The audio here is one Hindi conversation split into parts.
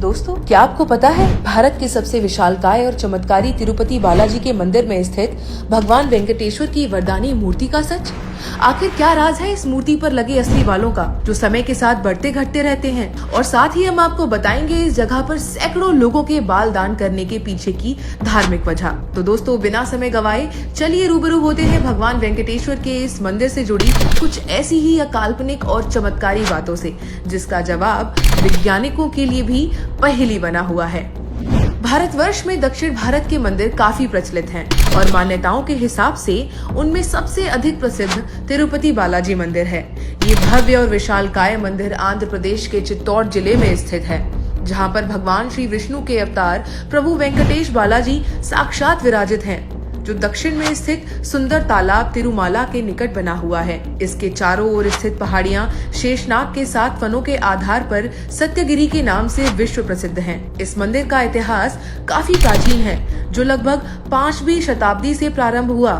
दोस्तों, क्या आपको पता है भारत के सबसे विशालकाय और चमत्कारी तिरुपति बालाजी के मंदिर में स्थित भगवान वेंकटेश्वर की वरदानी मूर्ति का सच? आखिर क्या राज है इस मूर्ति पर लगे असली बालों का, जो समय के साथ बढ़ते घटते रहते हैं? और साथ ही हम आपको बताएंगे इस जगह पर सैकड़ों लोगों के बाल दान करने के पीछे की धार्मिक वजह। तो दोस्तों, बिना समय गवाए चलिए रूबरू होते हैं भगवान वेंकटेश्वर के इस मंदिर से जुड़ी कुछ ऐसी ही अकाल्पनिक और चमत्कारी बातों से, जिसका जवाब वैज्ञानिकों के लिए भी पहेली बना हुआ है। भारतवर्ष में दक्षिण भारत के मंदिर काफी प्रचलित हैं और मान्यताओं के हिसाब से उनमें सबसे अधिक प्रसिद्ध तिरुपति बालाजी मंदिर है। ये भव्य और विशालकाय मंदिर आंध्र प्रदेश के चित्तौड़ जिले में स्थित है, जहां पर भगवान श्री विष्णु के अवतार प्रभु वेंकटेश बालाजी साक्षात विराजित हैं, जो दक्षिण में स्थित सुंदर तालाब तिरुमाला के निकट बना हुआ है। इसके चारों ओर स्थित पहाड़ियां शेषनाग के 7 वनों के आधार पर सत्यगिरी के नाम से विश्व प्रसिद्ध हैं। इस मंदिर का इतिहास काफी प्राचीन है, जो लगभग 5वीं शताब्दी से प्रारंभ हुआ।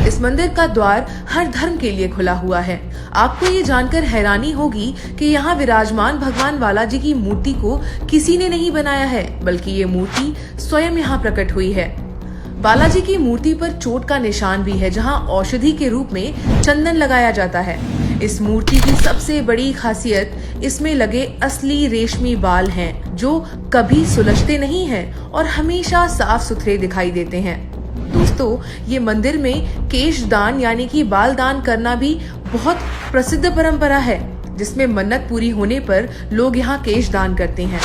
इस मंदिर का द्वार हर धर्म के लिए खुला हुआ है। आपको ये जानकर हैरानी होगी कि यहाँ विराजमान भगवान बालाजी की मूर्ति को किसी ने नहीं बनाया है, बल्कि ये मूर्ति स्वयं यहाँ प्रकट हुई है। बालाजी की मूर्ति पर चोट का निशान भी है, जहां औषधि के रूप में चंदन लगाया जाता है। इस मूर्ति की सबसे बड़ी खासियत इसमें लगे असली रेशमी बाल हैं, जो कभी सुलझते नहीं हैं और हमेशा साफ सुथरे दिखाई देते हैं। दोस्तों, ये मंदिर में केश दान यानी कि बाल दान करना भी बहुत प्रसिद्ध परंपरा है, जिसमें मन्नत पूरी होने पर लोग यहाँ केश दान करते हैं।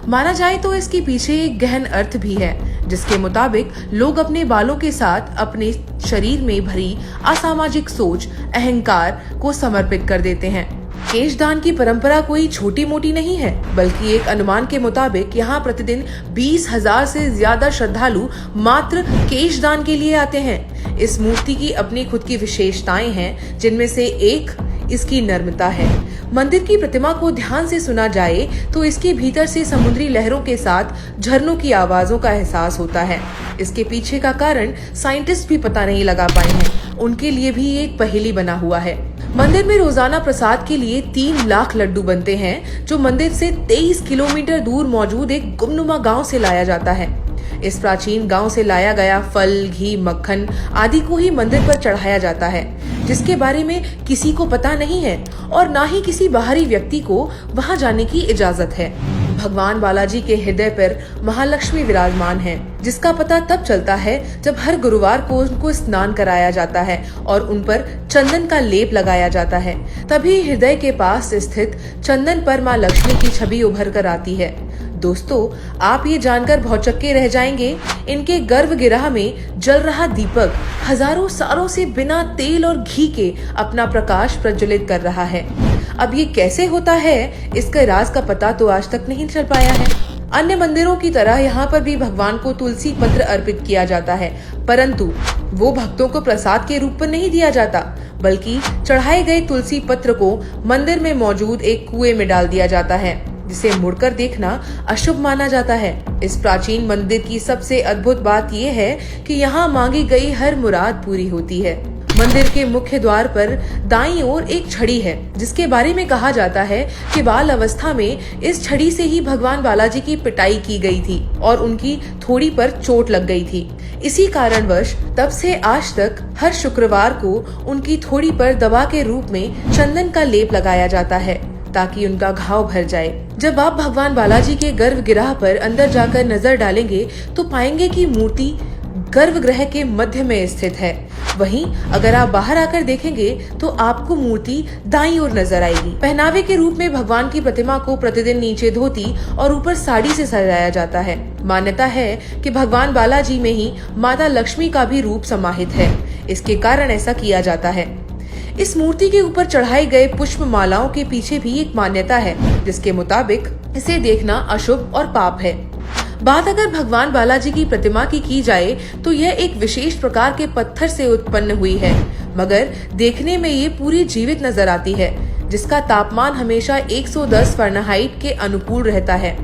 माना जाए तो इसके पीछे एक गहन अर्थ भी है, जिसके मुताबिक लोग अपने बालों के साथ अपने शरीर में भरी असामाजिक सोच, अहंकार को समर्पित कर देते हैं। केश दान की परंपरा कोई छोटी मोटी नहीं है, बल्कि एक अनुमान के मुताबिक यहाँ प्रतिदिन 20,000 से ज्यादा श्रद्धालु मात्र केश दान के लिए आते हैं। इस मूर्ति की अपनी खुद की विशेषताएं हैं, जिनमें से एक इसकी नर्मता है। मंदिर की प्रतिमा को ध्यान से सुना जाए तो इसके भीतर से समुद्री लहरों के साथ झरनों की आवाजों का एहसास होता है। इसके पीछे का कारण साइंटिस्ट भी पता नहीं लगा पाए हैं, उनके लिए भी एक पहेली बना हुआ है। मंदिर में रोजाना प्रसाद के लिए 3 लाख लड्डू बनते हैं, जो मंदिर से 23 किलोमीटर दूर मौजूद एक गुमनुमा गांव से लाया जाता है। इस प्राचीन गांव से लाया गया फल, घी, मक्खन आदि को ही मंदिर पर चढ़ाया जाता है, जिसके बारे में किसी को पता नहीं है और ना ही किसी बाहरी व्यक्ति को वहां जाने की इजाजत है। भगवान बालाजी के हृदय पर महालक्ष्मी विराजमान है, जिसका पता तब चलता है जब हर गुरुवार को उनको स्नान कराया जाता है और उन पर चंदन का लेप लगाया जाता है। तभी हृदय के पास स्थित चंदन पर माँ लक्ष्मी की छवि उभर कर आती है। दोस्तों, आप ये जानकर भौचक्के रह जाएंगे, इनके गर्भगृह में जल रहा दीपक हजारों सालों से बिना तेल और घी के अपना प्रकाश प्रज्वलित कर रहा है। अब ये कैसे होता है, इसके राज का पता तो आज तक नहीं चल पाया है। अन्य मंदिरों की तरह यहाँ पर भी भगवान को तुलसी पत्र अर्पित किया जाता है, परंतु वो भक्तों को प्रसाद के रूप में नहीं दिया जाता, बल्कि चढ़ाए गए तुलसी पत्र को मंदिर में मौजूद एक कुएं में डाल दिया जाता है, जिसे मुड़कर देखना अशुभ माना जाता है। इस प्राचीन मंदिर की सबसे अद्भुत बात यह है कि यहाँ मांगी गई हर मुराद पूरी होती है। मंदिर के मुख्य द्वार पर दाईं ओर एक छड़ी है, जिसके बारे में कहा जाता है कि बाल अवस्था में इस छड़ी से ही भगवान बालाजी की पिटाई की गई थी और उनकी थोड़ी पर चोट लग गई थी। इसी कारणवश तब से आज तक हर शुक्रवार को उनकी थोड़ी पर दवा के रूप में चंदन का लेप लगाया जाता है, ताकि उनका घाव भर जाए। जब आप भगवान बालाजी के गर्भगृह पर अंदर जाकर नजर डालेंगे तो पाएंगे कि मूर्ति गर्भगृह के मध्य में स्थित है। वहीं अगर आप बाहर आकर देखेंगे तो आपको मूर्ति दाईं ओर नजर आएगी। पहनावे के रूप में भगवान की प्रतिमा को प्रतिदिन नीचे धोती और ऊपर साड़ी से सजाया जाता है। मान्यता है कि भगवान बालाजी में ही माता लक्ष्मी का भी रूप समाहित है, इसके कारण ऐसा किया जाता है। इस मूर्ति के ऊपर चढ़ाई गए पुष्प मालाओं के पीछे भी एक मान्यता है, जिसके मुताबिक इसे देखना अशुभ और पाप है। बात अगर भगवान बालाजी की प्रतिमा की जाए तो यह एक विशेष प्रकार के पत्थर से उत्पन्न हुई है, मगर देखने में ये पूरी जीवित नजर आती है, जिसका तापमान हमेशा 110 फ़ारेनहाइट के अनुकूल रहता है।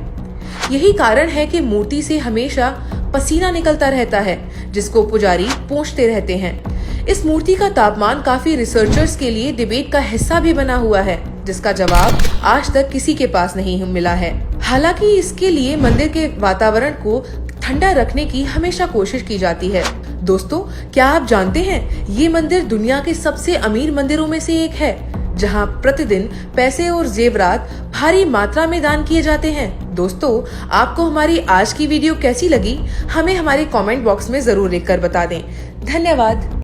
यही कारण है कि मूर्ति से हमेशा पसीना निकलता रहता है, जिसको पुजारी पोंछते रहते हैं। इस मूर्ति का तापमान काफी रिसर्चर्स के लिए डिबेट का हिस्सा भी बना हुआ है, जिसका जवाब आज तक किसी के पास नहीं मिला है। हालांकि इसके लिए मंदिर के वातावरण को ठंडा रखने की हमेशा कोशिश की जाती है। दोस्तों, क्या आप जानते हैं ये मंदिर दुनिया के सबसे अमीर मंदिरों में से एक है, जहां प्रतिदिन पैसे और जेवरात भारी मात्रा में दान किए जाते हैं। दोस्तों, आपको हमारी आज की वीडियो कैसी लगी, हमें हमारे कमेंट बॉक्स में जरूर लिखकर बता दें। धन्यवाद।